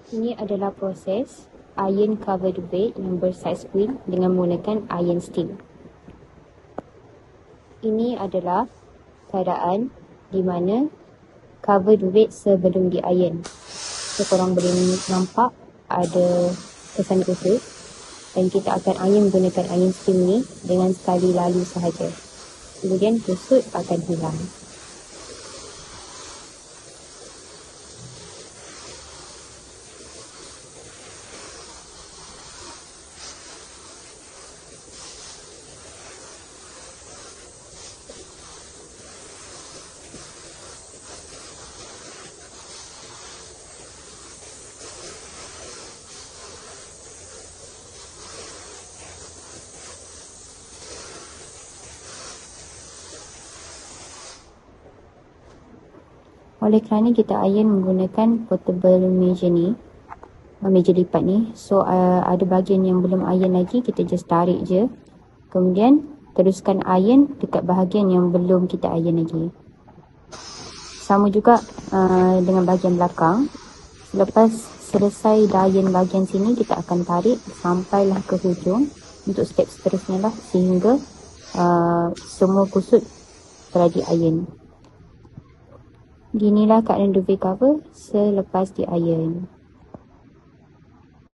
Ini adalah proses iron cover duvet yang bersaiz queen dengan menggunakan iron steel. Ini adalah keadaan di mana cover duvet sebelum di iron. So korang boleh nampak ada kesan kusut, dan kita akan iron menggunakan iron steel ni dengan sekali lalu sahaja. Kemudian kusut akan hilang. Oleh kerana kita iron menggunakan portable meja ni, meja lipat ni, so ada bahagian yang belum iron lagi, kita just tarik je. Kemudian teruskan iron dekat bahagian yang belum kita iron lagi. Sama juga dengan bahagian belakang. Selepas selesai iron bahagian sini, kita akan tarik sampailah ke hujung untuk step seterusnya lah, sehingga semua kusut telah di iron. Ginilah keadaan duvet cover selepas di iron.